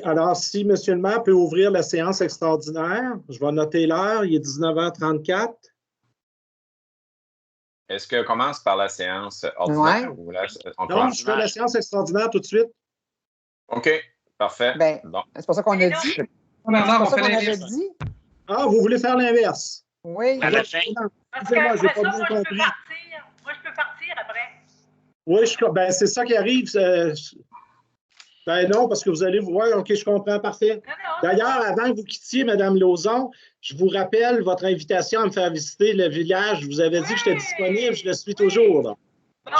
Alors, si M. le maire peut ouvrir la séance extraordinaire, je vais noter l'heure, il est 19h34. Est-ce qu'on commence par la séance ordinaire ou non, je fais la séance extraordinaire tout de suite. OK, parfait. Ben, bon. C'est pour ça qu'on a dit. C'est pour ça qu'on avait dit. Ah, vous voulez faire l'inverse? Oui. À la fin. Excusez-moi, j'ai pas bien compris. Moi, je peux partir après. Oui, ben, c'est ça qui arrive. Ben non, parce que vous allez voir. OK, je comprends, parfait. D'ailleurs, avant que vous quittiez, Mme Lauzon, je vous rappelle votre invitation à me faire visiter le village. Je vous avais dit que j'étais disponible, je le suis toujours. Bon,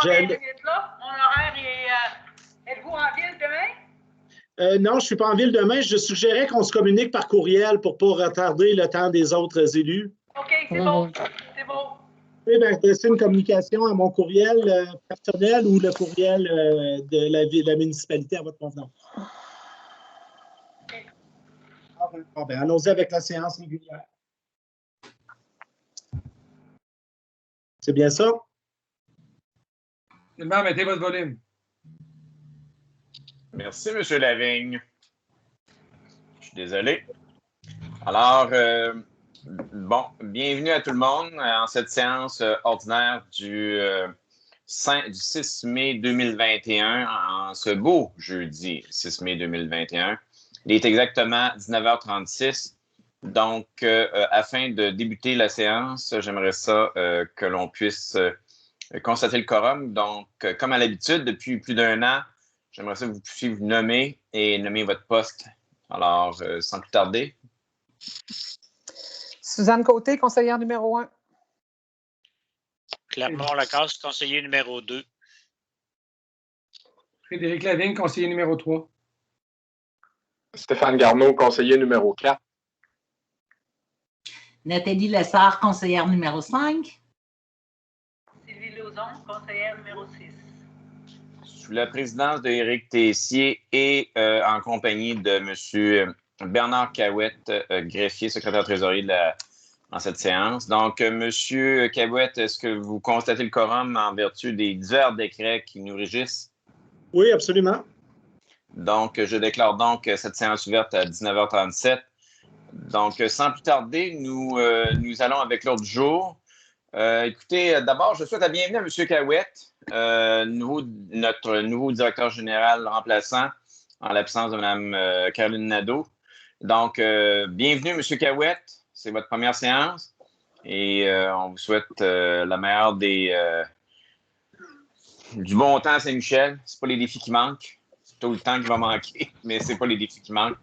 ben, là, mon horaire est... Êtes-vous en ville demain? Non, je ne suis pas en ville demain. Je suggérais qu'on se communique par courriel pour ne pas retarder le temps des autres élus. OK, c'est bon. C'est bon. Oui, bien, adresser une communication à mon courriel personnel ou le courriel de la municipalité à votre convenance. Bon, ben, allons-y avec la séance régulière. C'est bien ça? Seulement, mettez votre volume. Merci, M. Lavigne. Je suis désolé. Alors, bienvenue à tout le monde en cette séance ordinaire du 6 mai 2021, en ce beau jeudi 6 mai 2021. Il est exactement 19h36. Donc, afin de débuter la séance, j'aimerais ça que l'on puisse constater le quorum. Donc, comme à l'habitude, depuis plus d'1 an, j'aimerais ça que vous puissiez vous nommer et nommer votre poste. Alors, sans plus tarder. Suzanne Côté, conseillère numéro 1. Clermont-Lacasse, conseiller numéro 2. Frédéric Lavigne, conseiller numéro 3. Stéphane Garneau, conseiller numéro 4. Nathalie Lessard, conseillère numéro 5. Sylvie Lauzon, conseillère numéro 6. Sous la présidence d'Éric Tessier et en compagnie de M. Bernard Cahouette, greffier, secrétaire trésorier dans cette séance. Donc, M. Cahouette, est-ce que vous constatez le quorum en vertu des divers décrets qui nous régissent? Oui, absolument. Donc, je déclare donc cette séance ouverte à 19h37. Donc, sans plus tarder, nous allons avec l'ordre du jour. Écoutez, d'abord, je souhaite la bienvenue à M. Cahouette, notre nouveau directeur général remplaçant en l'absence de Mme Caroline Nadeau. Donc, bienvenue, M. Cahouette. C'est votre première séance et on vous souhaite la meilleure du bon temps à Saint-Michel. Ce pas les défis qui manquent. C'est tout le temps qui va manquer, mais ce pas les défis qui manquent.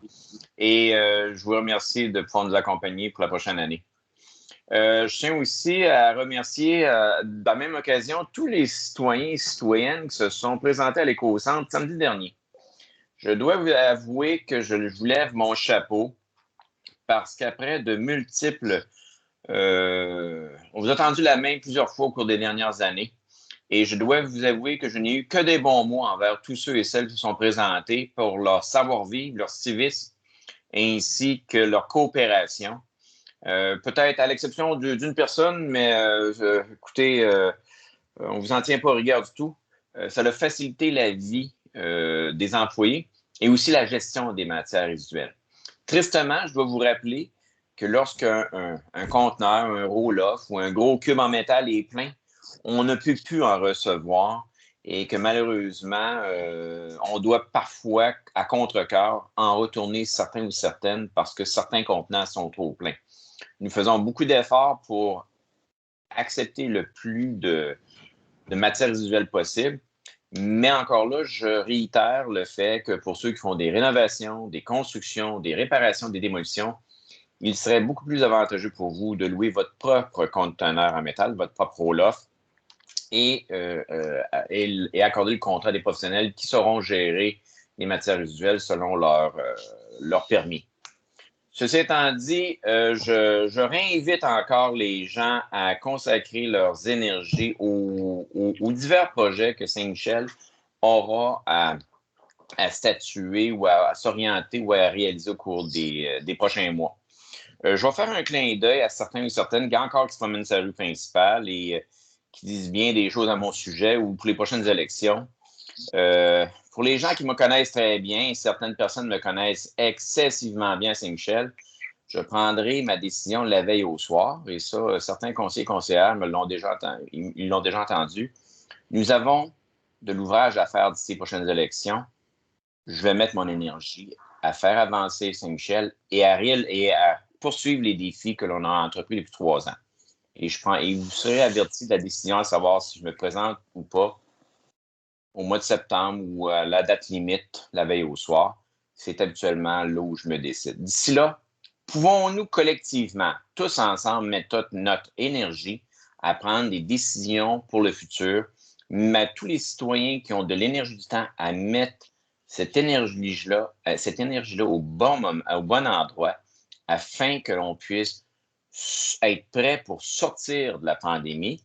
Et je vous remercie de pouvoir nous accompagner pour la prochaine année. Je tiens aussi à remercier, dans la même occasion, tous les citoyens et citoyennes qui se sont présentés à l'Éco-Centre samedi dernier. Je dois vous avouer que je vous lève mon chapeau parce qu'après de multiples... on vous a tendu la main plusieurs fois au cours des dernières années et je dois vous avouer que je n'ai eu que des bons mots envers tous ceux et celles qui se sont présentés pour leur savoir-vivre, leur civisme ainsi que leur coopération. Peut-être à l'exception d'une personne, mais écoutez, on ne vous en tient pas rigueur du tout. Ça a facilité la vie des employés et aussi la gestion des matières résiduelles. Tristement, je dois vous rappeler que lorsqu'un conteneur, un roll-off ou un gros cube en métal est plein, on ne peut plus en recevoir et que malheureusement, on doit parfois, à contre-cœur, en retourner certains ou certaines parce que certains contenants sont trop pleins. Nous faisons beaucoup d'efforts pour accepter le plus de matières résiduelles possible. Mais encore là, je réitère le fait que pour ceux qui font des rénovations, des constructions, des réparations, des démolitions, il serait beaucoup plus avantageux pour vous de louer votre propre conteneur en métal, votre propre roll-off, et accorder le contrat des professionnels qui sauront gérer les matières résiduelles selon leur permis. Ceci étant dit, je réinvite encore les gens à consacrer leurs énergies aux divers projets que Saint-Michel aura à statuer ou à s'orienter ou à réaliser au cours des prochains mois. Je vais faire un clin d'œil à certains ou certaines qui encore qui se promènent sur la rue principale et qui disent bien des choses à mon sujet ou pour les prochaines élections. Pour les gens qui me connaissent très bien, certaines personnes me connaissent excessivement bien à Saint-Michel, je prendrai ma décision la veille au soir. Et ça, certains conseillers et conseillères ils l'ont déjà entendu. Nous avons de l'ouvrage à faire d'ici les prochaines élections. Je vais mettre mon énergie à faire avancer Saint-Michel et à poursuivre les défis que l'on a entrepris depuis 3 ans. Et vous serez averti de la décision à savoir si je me présente ou pas au mois de septembre ou à la date limite, la veille au soir. C'est habituellement là où je me décide. D'ici là, pouvons-nous collectivement, tous ensemble, mettre notre énergie à prendre des décisions pour le futur, mais tous les citoyens qui ont de l'énergie du temps à mettre cette énergie-là au bon moment, au bon endroit, afin que l'on puisse être prêt pour sortir de la pandémie.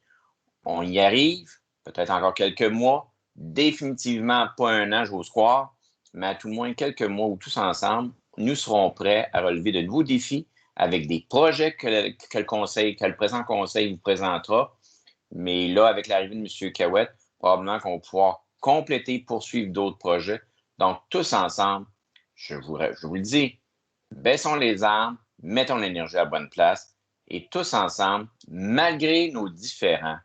On y arrive, peut-être encore quelques mois, définitivement pas un an, j'ose croire, mais à tout le moins quelques mois où tous ensemble, nous serons prêts à relever de nouveaux défis avec des projets que le présent conseil vous présentera. Mais là, avec l'arrivée de M. Cahouette, probablement qu'on va pouvoir compléter, poursuivre d'autres projets. Donc, tous ensemble, je vous le dis, baissons les armes, mettons l'énergie à la bonne place et tous ensemble, malgré nos différends,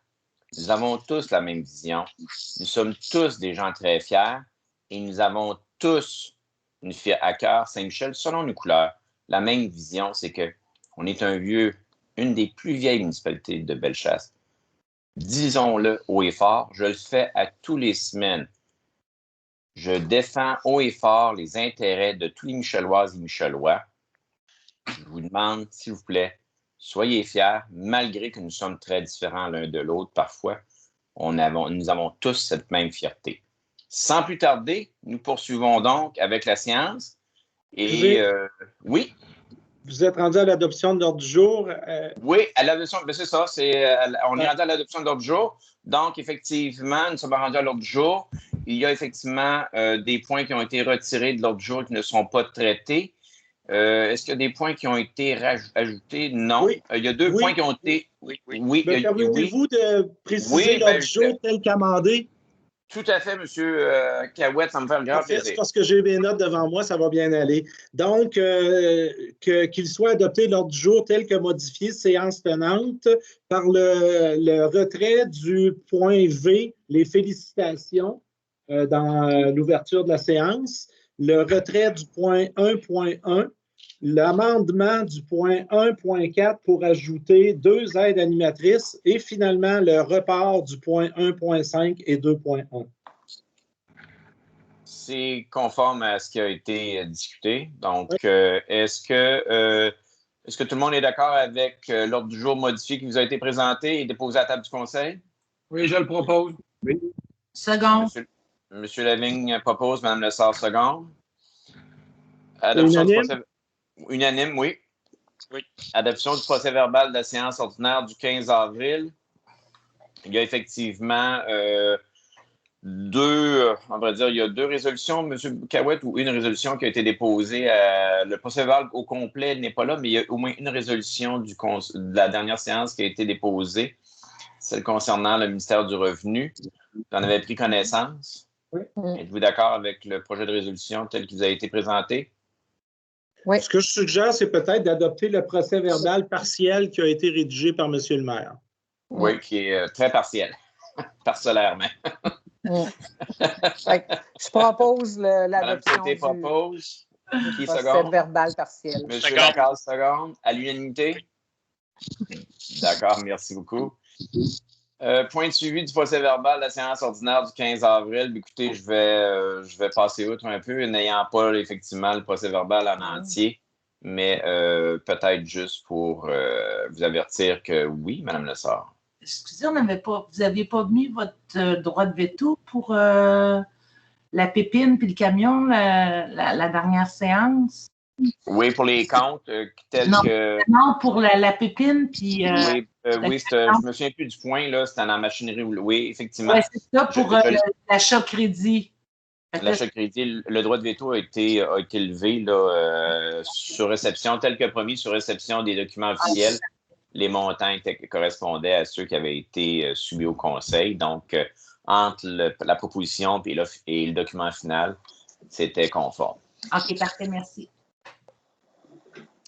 nous avons tous la même vision. Nous sommes tous des gens très fiers et nous avons tous à cœur, Saint-Michel, selon nos couleurs. La même vision, c'est qu'on est une des plus vieilles municipalités de Bellechasse. Disons-le haut et fort, je le fais à tous les semaines. Je défends haut et fort les intérêts de tous les Michelloises et Michellois. Je vous demande, s'il vous plaît, soyez fiers, malgré que nous sommes très différents l'un de l'autre parfois. Nous avons tous cette même fierté. Sans plus tarder, nous poursuivons donc avec la séance. Et oui. Vous êtes rendu à l'adoption de l'ordre du jour. Oui, à l'adoption, c'est ça. On est rendu à l'adoption de l'ordre du jour. Donc, effectivement, nous sommes rendus à l'ordre du jour. Il y a effectivement des points qui ont été retirés de l'ordre du jour et qui ne sont pas traités. Est-ce qu'il y a des points qui ont été ajoutés? Non. Oui. Il y a 2 points qui ont été... Oui. Permettez-vous de préciser l'ordre du jour tel qu'amendé? Tout à fait, M. Cahouette, ça me fait un grand plaisir. C'est parce que j'ai mes notes devant moi, ça va bien aller. Donc, qu'il soit adopté l'ordre du jour tel que modifié, séance tenante, par le retrait du point V, les félicitations dans l'ouverture de la séance, le retrait du point 1.1, l'amendement du point 1.4 pour ajouter 2 aides animatrices et finalement le report du point 1.5 et 2.1. C'est conforme à ce qui a été discuté. Donc, est-ce que tout le monde est d'accord avec l'ordre du jour modifié qui vous a été présenté et déposé à la table du Conseil? Oui, je le propose. Oui. Second. Monsieur Lavigne propose, Mme Lessard seconde. Adoption du procès... Unanime, oui. Oui. Adoption du procès-verbal de la séance ordinaire du 15 avril. Il y a effectivement il y a 2 résolutions, M. Cahouette, ou une résolution qui a été déposée. Le procès-verbal au complet n'est pas là, mais il y a au moins une résolution de la dernière séance qui a été déposée, celle concernant le ministère du Revenu. Vous en avez pris connaissance? Oui. Êtes-vous d'accord avec le projet de résolution tel qu'il vous a été présenté? Oui. Ce que je suggère, c'est peut-être d'adopter le procès-verbal partiel qui a été rédigé par M. le maire. Oui, qui est très partiel, parcellairement. Je propose l'adoption du procès-verbal partiel. Monsieur Lacaze, seconde. À l'unanimité? D'accord, merci beaucoup. Point de suivi du procès-verbal de la séance ordinaire du 15 avril. Écoutez, je vais passer outre un peu, n'ayant pas effectivement le procès-verbal en entier, mais peut-être juste pour vous avertir que oui, Mme Lessard. Excusez, vous n'aviez pas mis votre droit de veto pour la pépine puis le camion la dernière séance? Oui, pour les comptes tels que... Non, pour la pépine puis... oui, je me souviens plus du point, là, c'était dans la machinerie. Oui, effectivement. Oui, c'est ça, pour l'achat crédit. L'achat crédit, le droit de veto a été levé là, sur réception, tel que promis, sur réception des documents officiels. Les montants correspondaient à ceux qui avaient été soumis au Conseil. Donc, entre la proposition et le document final, c'était conforme. OK, parfait, merci.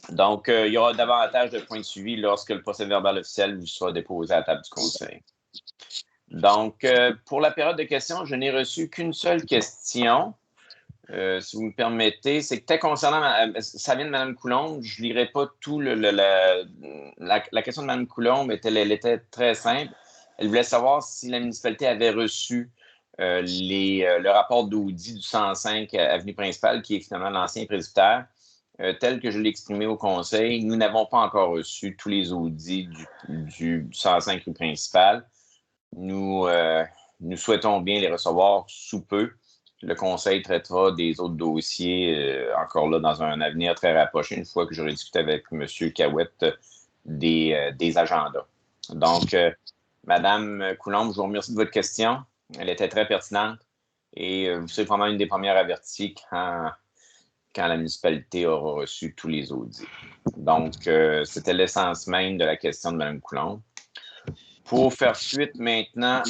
Donc, il y aura davantage de points de suivi lorsque le procès-verbal officiel vous sera déposé à la table du Conseil. Donc, pour la période de questions, je n'ai reçu qu'une seule question. Si vous me permettez, c'est que concernant, ça vient de Mme Coulombe, je ne lirai pas tout la question de Mme Coulombe, elle était très simple. Elle voulait savoir si la municipalité avait reçu le rapport d'audit du 105 Avenue Principale, qui est finalement l'ancien presbytère, tel que je l'ai exprimé au Conseil. Nous n'avons pas encore reçu tous les audits du 105 rue Principale. Nous souhaitons bien les recevoir sous peu. Le Conseil traitera des autres dossiers encore là dans un avenir très rapproché, une fois que j'aurai discuté avec M. Cahouette des agendas. Donc, Mme Coulombe, je vous remercie de votre question. Elle était très pertinente et vous serez probablement une des premières averties quand la municipalité aura reçu tous les audits. Donc, c'était l'essence même de la question de Mme Coulombe. Pour faire suite maintenant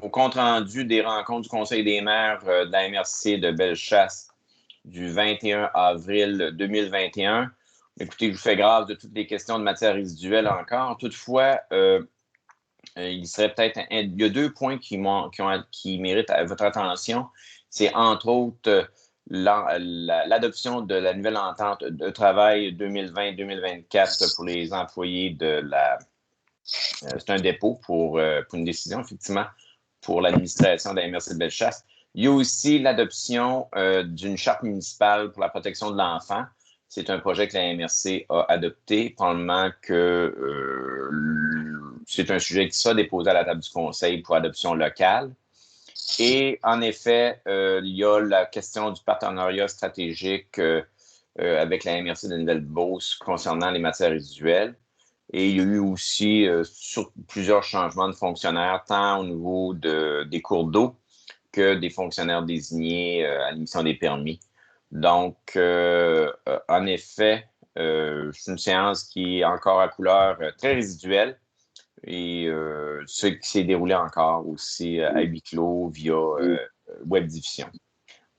au compte-rendu des rencontres du Conseil des maires de la MRC de Bellechasse du 21 avril 2021. Écoutez, je vous fais grâce de toutes les questions de matière résiduelle encore. Toutefois, il y a 2 points qui méritent votre attention. C'est entre autres l'adoption de la nouvelle entente de travail 2020-2024 pour les employés de la... c'est un dépôt pour une décision, effectivement, pour l'administration de la MRC de Bellechasse. Il y a aussi l'adoption d'une charte municipale pour la protection de l'enfant. C'est un projet que la MRC a adopté, probablement que c'est un sujet qui sera déposé à la table du Conseil pour adoption locale. Et en effet, il y a la question du partenariat stratégique avec la MRC de Nouvelle-Beauce concernant les matières résiduelles. Et il y a eu aussi plusieurs changements de fonctionnaires, tant au niveau des cours d'eau que des fonctionnaires désignés à l'émission des permis. Donc, en effet, c'est une séance qui est encore à couleur très résiduelle et ce qui s'est déroulé encore aussi à huis clos via webdiffusion.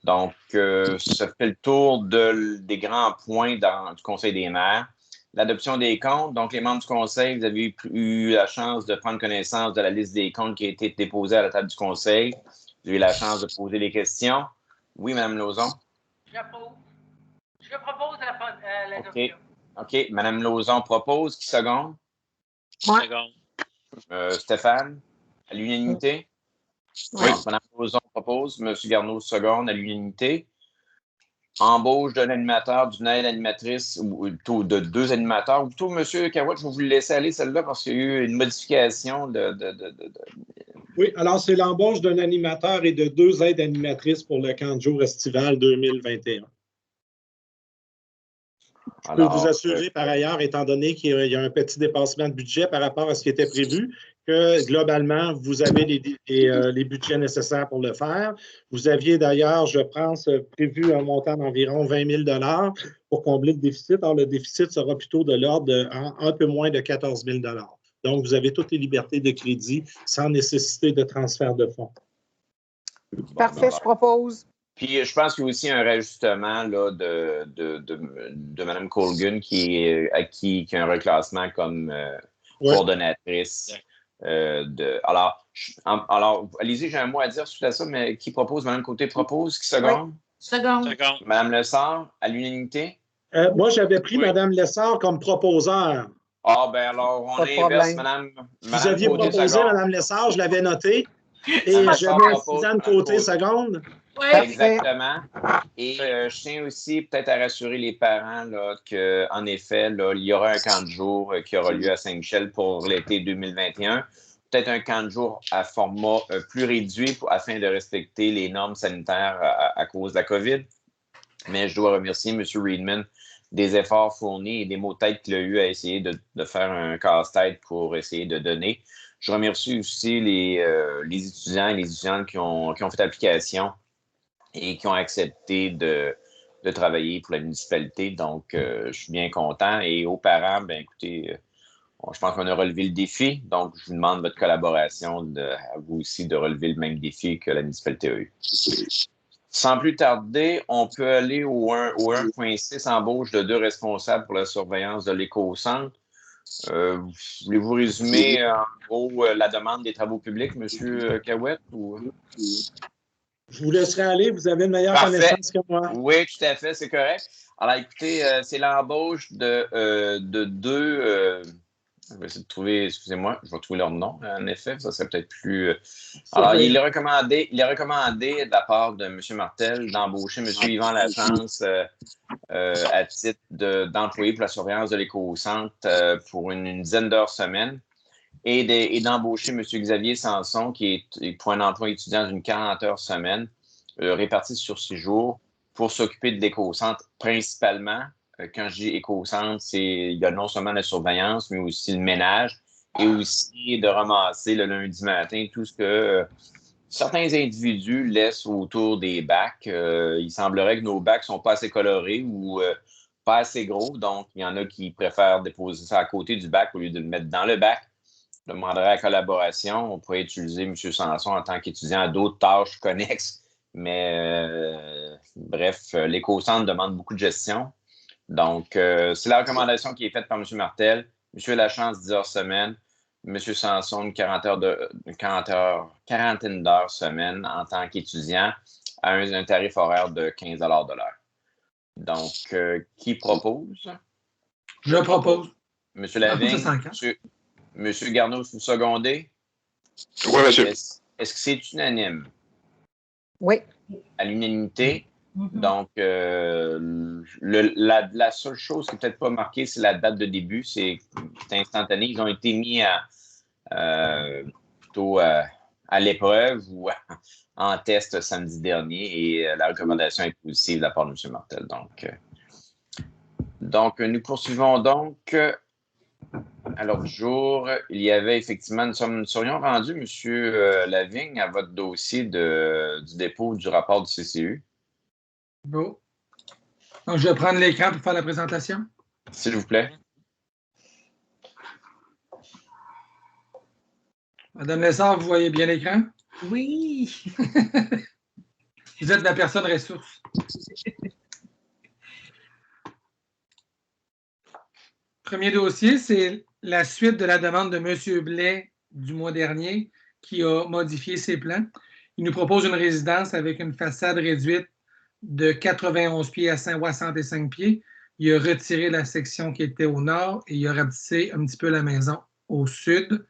Donc, ça fait le tour des grands points du Conseil des maires. L'adoption des comptes. Donc, les membres du Conseil, vous avez eu la chance de prendre connaissance de la liste des comptes qui a été déposée à la table du Conseil. Vous avez eu la chance de poser des questions. Oui, Mme Lauzon? Je propose l'adoption. OK. Mme Lauzon propose. Qui seconde? Moi. Stéphane? À l'unanimité? Oui. Mme Lauzon propose. M. Garneau seconde à l'unanimité. Embauche d'un animateur, d'une aide animatrice ou de 2 animateurs. Ou plutôt, M. Cahouette, je vais vous le laisser aller celle-là parce qu'il y a eu une modification Oui, alors c'est l'embauche d'un animateur et de 2 aides animatrices pour le camp de jour estival 2021. Je peux vous assurer par ailleurs, étant donné qu'il y a un petit dépassement de budget par rapport à ce qui était prévu, que globalement, vous avez les budgets nécessaires pour le faire. Vous aviez d'ailleurs, je pense, prévu un montant d'environ 20 000 pour combler le déficit. Alors, le déficit sera plutôt de l'ordre d'un peu moins de 14 000 Donc, vous avez toutes les libertés de crédit sans nécessité de transfert de fonds. Parfait, je propose. Puis, je pense qu'il y a aussi un rajustement là, de Mme Colgan qui a un reclassement comme coordonnatrice. Alors, allez-y, j'ai un mot à dire suite à ça, mais qui propose? Mme Côté propose. Qui seconde? Seconde. Mme Lessard, à l'unanimité? Moi, j'avais pris Mme Lessard comme proposeur. Ah, ben alors, on inverse Mme Vous aviez proposé Mme Lessard, je l'avais noté. Et je mets Suzanne Côté seconde. Oui. Exactement. Et je tiens aussi peut-être à rassurer les parents qu'en effet, là, il y aura un camp de jour qui aura lieu à Saint-Michel pour l'été 2021. Peut-être un camp de jour à format plus réduit afin de respecter les normes sanitaires à cause de la COVID. Mais je dois remercier M. Reedman des efforts fournis et des mots de tête qu'il a eu à essayer de faire un casse-tête pour essayer de donner. Je remercie aussi les étudiants et les étudiantes qui ont fait application et qui ont accepté de travailler pour la municipalité. Donc, je suis bien content. Et aux parents, bien écoutez, je pense qu'on a relevé le défi. Donc, je vous demande votre collaboration à vous aussi de relever le même défi que la municipalité a eu. Sans plus tarder, on peut aller au 1.6, embauche de 2 responsables pour la surveillance de l'éco-centre. Voulez-vous résumer en gros la demande des travaux publics, M. Cahouette? Ou... Je vous laisserai aller, vous avez une meilleure connaissance que moi. Oui, tout à fait, c'est correct. Alors, écoutez, c'est l'embauche de 2... je vais essayer de trouver, excusez-moi, je vais trouver leur nom, en effet, ça serait peut-être plus... Alors, il est recommandé de la part de M. Martel d'embaucher M. Yvan Lachance à titre d'employé pour la surveillance de l'éco-centre pour une dizaine d'heures semaine et d'embaucher M. Xavier Sanson qui est pour un emploi étudiant d'une 40 heures semaine réparti sur 6 jours pour s'occuper de l'éco-centre principalement. Quand je dis éco-centre, il y a non seulement la surveillance, mais aussi le ménage et aussi de ramasser le lundi matin tout ce que certains individus laissent autour des bacs. Il semblerait que nos bacs ne sont pas assez colorés ou pas assez gros, donc il y en a qui préfèrent déposer ça à côté du bac au lieu de le mettre dans le bac. Je demanderai la collaboration. On pourrait utiliser M. Sanson en tant qu'étudiant à d'autres tâches connexes, mais bref, l'éco-centre demande beaucoup de gestion. Donc, c'est la recommandation qui est faite par M. Martel. M. Lachance, 10 heures semaine. M. Sanson, une quarantaine d'heures semaine en tant qu'étudiant à un tarif horaire de 15 $ de l'heure. Donc, qui propose? Je propose. M. Lavigne, M. Garneau, vous secondez? Oui, monsieur. Est-ce que c'est unanime? Oui. À l'unanimité. Donc, la seule chose qui n'est peut-être pas marquée, c'est la date de début. C'est instantané. Ils ont été mis plutôt à l'épreuve ou en test samedi dernier et la recommandation est positive de la part de M. Martel. Donc, nous poursuivons donc à l'ordre du jour. Il y avait effectivement, nous serions rendus, M. Lavigne, à votre dossier du dépôt du rapport du CCU. Bon. Donc, je vais prendre l'écran pour faire la présentation. S'il vous plaît. Madame Lessard, vous voyez bien l'écran? Oui. Vous êtes la personne ressource. Premier dossier, c'est la suite de la demande de M. Blais du mois dernier qui a modifié ses plans. Il nous propose une résidence avec une façade réduite de 91 pieds à 165 pieds. Il a retiré la section qui était au nord et il a rapetissé un petit peu la maison au sud.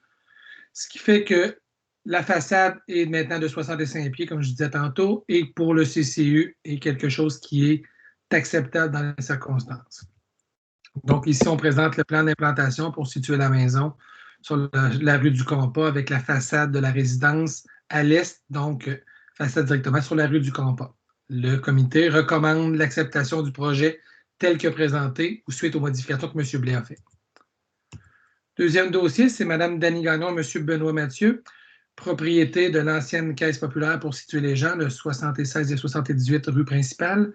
Ce qui fait que la façade est maintenant de 65 pieds, comme je disais tantôt, et pour le CCU est quelque chose qui est acceptable dans les circonstances. Donc ici, on présente le plan d'implantation pour situer la maison sur la rue du Compas avec la façade de la résidence à l'est, donc façade directement sur la rue du Compas. Le comité recommande l'acceptation du projet tel que présenté ou suite aux modifications que M. Blais a fait. Deuxième dossier, c'est Mme Dany Gagnon et M. Benoît Mathieu, propriété de l'ancienne Caisse populaire pour situer les gens, le 76 et 78 rue principale.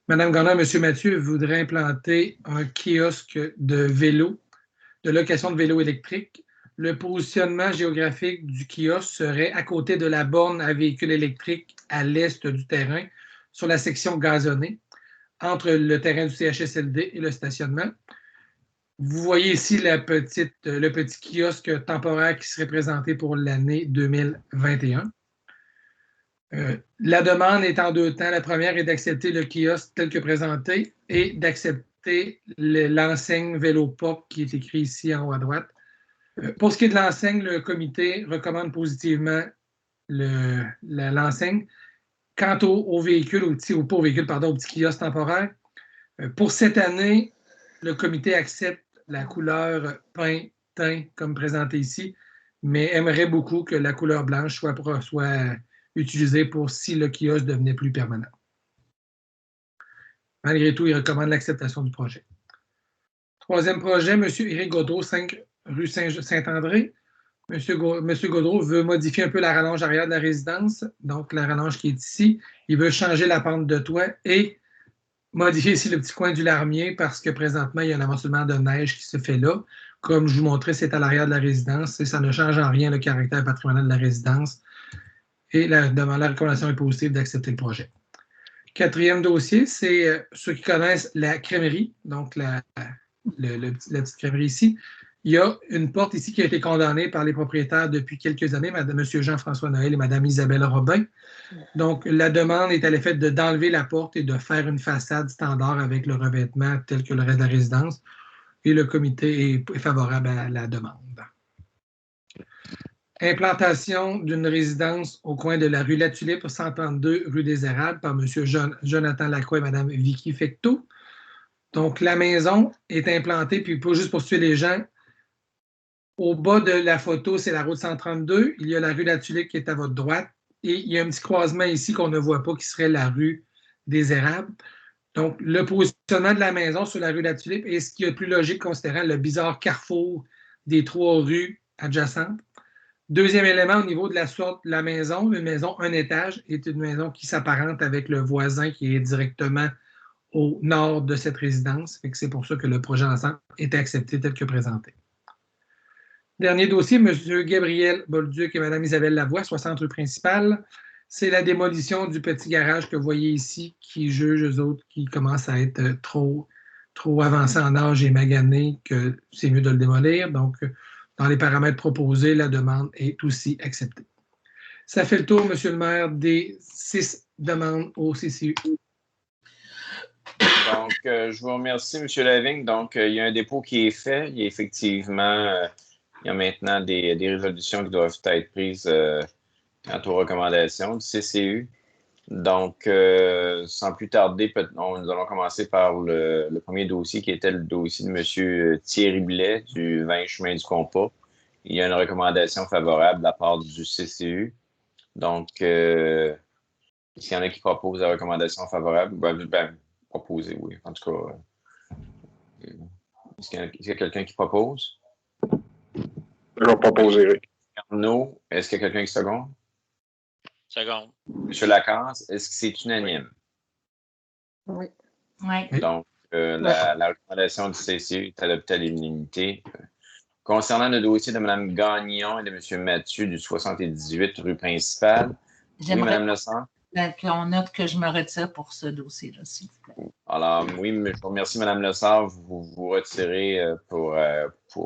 Mme Gagnon et M. Mathieu voudraient implanter un kiosque de vélo, de location de vélos électriques. Le positionnement géographique du kiosque serait à côté de la borne à véhicules électriques à l'est du terrain, sur la section gazonnée, entre le terrain du CHSLD et le stationnement. Vous voyez ici le petit kiosque temporaire qui serait présenté pour l'année 2021. La demande est en 2 temps. La première est d'accepter le kiosque tel que présenté et d'accepter l'enseigne VéloPop qui est écrit ici en haut à droite. Pour ce qui est de l'enseigne, le comité recommande positivement l'enseigne. Quant au véhicule, au petit kiosque temporaire, pour cette année, le comité accepte la couleur pain teint comme présenté ici, mais aimerait beaucoup que la couleur blanche soit utilisée pour si le kiosque devenait plus permanent. Malgré tout, il recommande l'acceptation du projet. Troisième projet, M. Éric Gaudreau, 5 rue Saint-André. M. Gaudreau veut modifier un peu la rallonge arrière de la résidence, donc la rallonge qui est ici. Il veut changer la pente de toit et modifier ici le petit coin du larmier parce que présentement, il y a un amoncellement de neige qui se fait là. Comme je vous montrais, c'est à l'arrière de la résidence et ça ne change en rien le caractère patrimonial de la résidence. Et la recommandation est positive d'accepter le projet. Quatrième dossier, c'est ceux qui connaissent la crèmerie, donc la petite crèmerie ici. Il y a une porte ici qui a été condamnée par les propriétaires depuis quelques années, M. Jean-François Noël et Mme Isabelle Robin. Donc, la demande est à l'effet d'enlever la porte et de faire une façade standard avec le revêtement tel que le reste de la résidence. Et le comité est favorable à la demande. Implantation d'une résidence au coin de la rue La Tulipe, 132 rue des Érables, par M. Jonathan Lacroix et Mme Vicky Fecteau. Donc, la maison est implantée, puis juste pour suivre les gens, au bas de la photo, c'est la route 132. Il y a la rue La Tulipe qui est à votre droite. Et il y a un petit croisement ici qu'on ne voit pas, qui serait la rue des Érables. Donc, le positionnement de la maison sur la rue La Tulipe est ce qui est le plus logique considérant le bizarre carrefour des 3 rues adjacentes. Deuxième élément, au niveau de la sorte de la maison, une maison un étage est une maison qui s'apparente avec le voisin qui est directement au nord de cette résidence. C'est pour ça que le projet d'ensemble est accepté tel que présenté. Dernier dossier, M. Gabriel Bolduc et Mme Isabelle Lavoie, 60 rue principale. C'est la démolition du petit garage que vous voyez ici qui juge eux autres qui commencent à être trop avancés en âge et maganés que c'est mieux de le démolir. Donc, dans les paramètres proposés, la demande est aussi acceptée. Ça fait le tour, M. le maire, des 6 demandes au CCU. Donc, je vous remercie, M. Lavigne. Donc, il y a un dépôt qui est fait. Il y a effectivement, il y a maintenant des résolutions qui doivent être prises quant aux recommandations du CCU. Donc, sans plus tarder, nous allons commencer par le premier dossier qui était le dossier de M. Thierry Blais du 20 chemin du Compas. Il y a une recommandation favorable de la part du CCU. Donc, s'il y en a qui proposent la recommandation favorable, proposer, oui. En tout cas, est-ce qu'il y a quelqu'un qui propose? Je vais proposer, Eric. Arnaud, est-ce qu'il y a quelqu'un qui seconde? Seconde. M. Lacasse, est-ce que c'est unanime? Oui. Oui. Donc, la recommandation du CCU est adoptée à l'unanimité. Concernant le dossier de Mme Gagnon et de M. Mathieu du 78 rue principale, oui, Mme Lessard? On note que je me retire pour ce dossier-là, s'il vous plaît. Alors, oui, je vous remercie, Mme Lessard. Vous vous retirez pour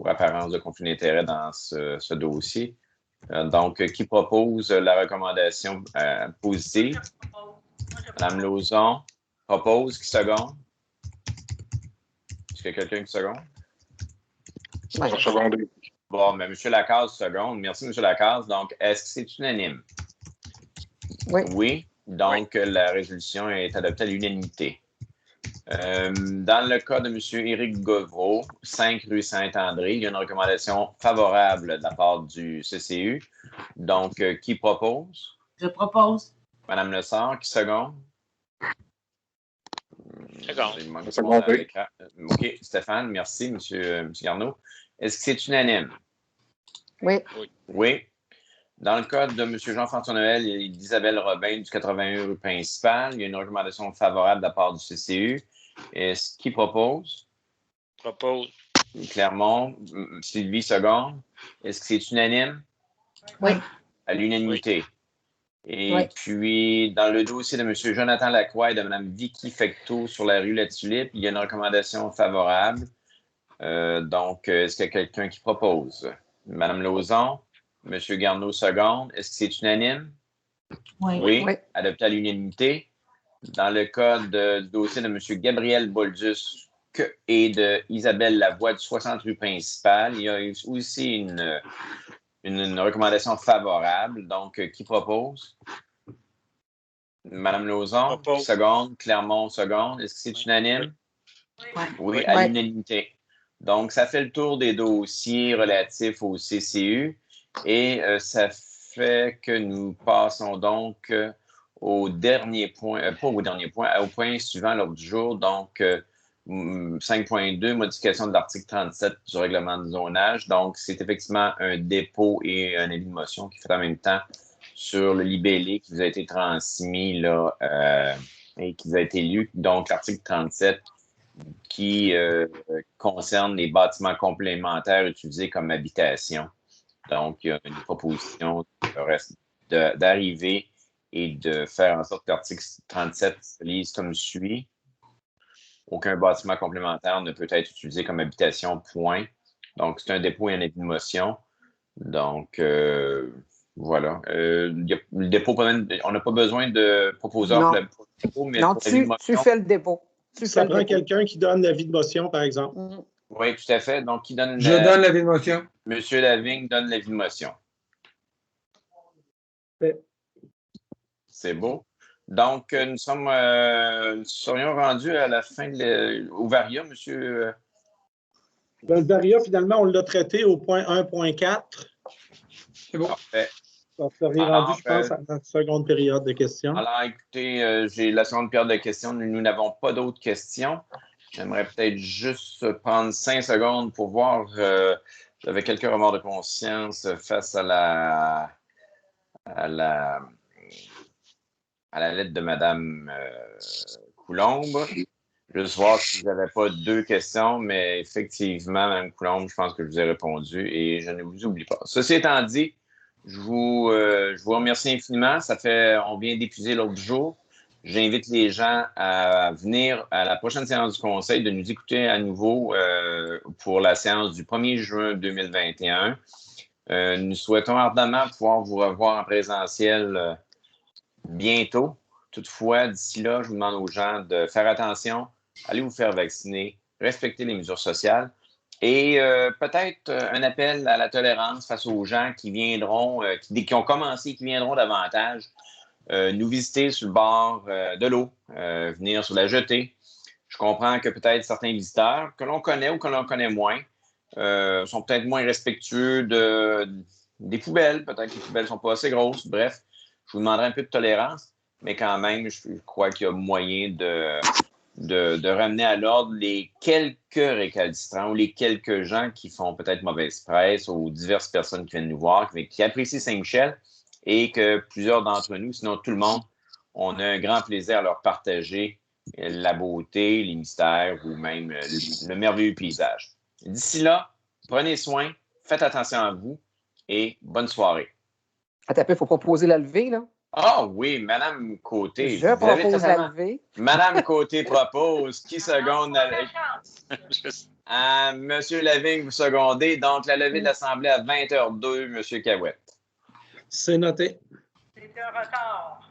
apparence de conflit d'intérêt dans ce dossier. Donc, qui propose la recommandation positive? Mme Lauzon propose. Qui seconde? Est-ce qu'il y a quelqu'un qui seconde? Je vais seconder. Bon, mais M. Lacasse seconde. Merci, M. Lacasse. Donc, est-ce que c'est unanime? Oui. Oui. Donc, la résolution est adoptée à l'unanimité. Dans le cas de M. Éric Govreau, 5 rue Saint-André, il y a une recommandation favorable de la part du CCU. Donc, qui propose? Je propose. Mme Lessard, qui seconde? Seconde. OK, Stéphane, merci, M. Garneau. Est-ce que c'est unanime? Oui. Oui. Dans le cas de M. Jean-François Noël et d'Isabelle Robin du 81 rue principale, il y a une recommandation favorable de la part du CCU. Est-ce qu'il propose? Propose. Clermont, Sylvie seconde. Est-ce que c'est unanime? Oui. À l'unanimité. Et Oui. puis, dans le dossier de M. Jonathan Lacroix et de Mme Vicky Fecteau sur la rue La Tulipe, il y a une recommandation favorable. Donc, est-ce qu'il y a quelqu'un qui propose? Mme Lauzon, M. Garneau seconde. Est-ce que c'est unanime? Oui. Oui. Adopté à l'unanimité. Dans le cas du dossier de M. Gabriel Bolduc et de Isabelle Lavoie du 60 rue principale, il y a aussi une recommandation favorable. Donc, qui propose? Mme Lauzon, seconde. Clermont, seconde. Est-ce que c'est unanime? Oui, à l'unanimité. Donc, ça fait le tour des dossiers relatifs au CCU et ça fait que nous passons donc au dernier point, pas au dernier point, au point suivant à l'ordre du jour. Donc, 5.2, modification de l'article 37 du règlement de zonage. Donc, c'est effectivement un dépôt et un avis de motion qui fait en même temps sur le libellé qui vous a été transmis là, et qui vous a été lu. Donc, l'article 37 qui concerne les bâtiments complémentaires utilisés comme habitation. Donc, il y a une proposition d'arriver et de faire en sorte que l'article 37 se lise comme suit. Aucun bâtiment complémentaire ne peut être utilisé comme habitation, point. Donc, c'est un dépôt et un avis de motion. Donc, voilà. Le dépôt, on n'a pas besoin de proposeur pour le dépôt, mais non, pour l'avis de motion, tu fais le dépôt. Ça prend quelqu'un qui donne l'avis de motion, par exemple. Oui, tout à fait. Donc, qui donne Je donne l'avis de motion. Monsieur Lavigne donne l'avis de motion. C'est beau. Donc, nous serions rendus à la fin au Varia, monsieur. Le Varia, finalement, on l'a traité au point 1.4. C'est bon. Parfait. Ça serait rendu, je pense, à la seconde période de questions. Alors, écoutez, j'ai la seconde période de questions. Nous n'avons pas d'autres questions. J'aimerais peut-être juste prendre 5 secondes pour voir. J'avais quelques remords de conscience face à la lettre de Mme Coulombe. Juste voir si vous n'avez pas 2 questions, mais effectivement, Mme Coulombe, je pense que je vous ai répondu et je ne vous oublie pas. Ceci étant dit, je vous remercie infiniment. On vient d'épuiser l'autre jour. J'invite les gens à venir à la prochaine séance du Conseil, de nous écouter à nouveau pour la séance du 1er juin 2021. Nous souhaitons ardemment pouvoir vous revoir en présentiel bientôt. Toutefois, d'ici là, je vous demande aux gens de faire attention, allez vous faire vacciner, respecter les mesures sociales et peut-être un appel à la tolérance face aux gens qui viendront, qui ont commencé, qui viendront davantage nous visiter sur le bord de l'eau, venir sur la jetée. Je comprends que peut-être certains visiteurs que l'on connaît ou que l'on connaît moins sont peut-être moins respectueux des poubelles. Peut-être que les poubelles ne sont pas assez grosses. Bref, je vous demanderai un peu de tolérance, mais quand même, je crois qu'il y a moyen de ramener à l'ordre les quelques récalcitrants ou les quelques gens qui font peut-être mauvaise presse ou diverses personnes qui viennent nous voir, qui apprécient Saint-Michel et que plusieurs d'entre nous, sinon tout le monde, on a un grand plaisir à leur partager la beauté, les mystères ou même le merveilleux paysage. D'ici là, prenez soin, faites attention à vous et bonne soirée. Attends, il faut proposer la levée, là. Ah oui, Madame Côté. Je propose la levée. Madame Côté propose. Qui seconde Monsieur Lavigne, vous secondez. Donc, la levée de l'Assemblée à 20h02, Monsieur Cahouette. C'est noté. C'est un retard.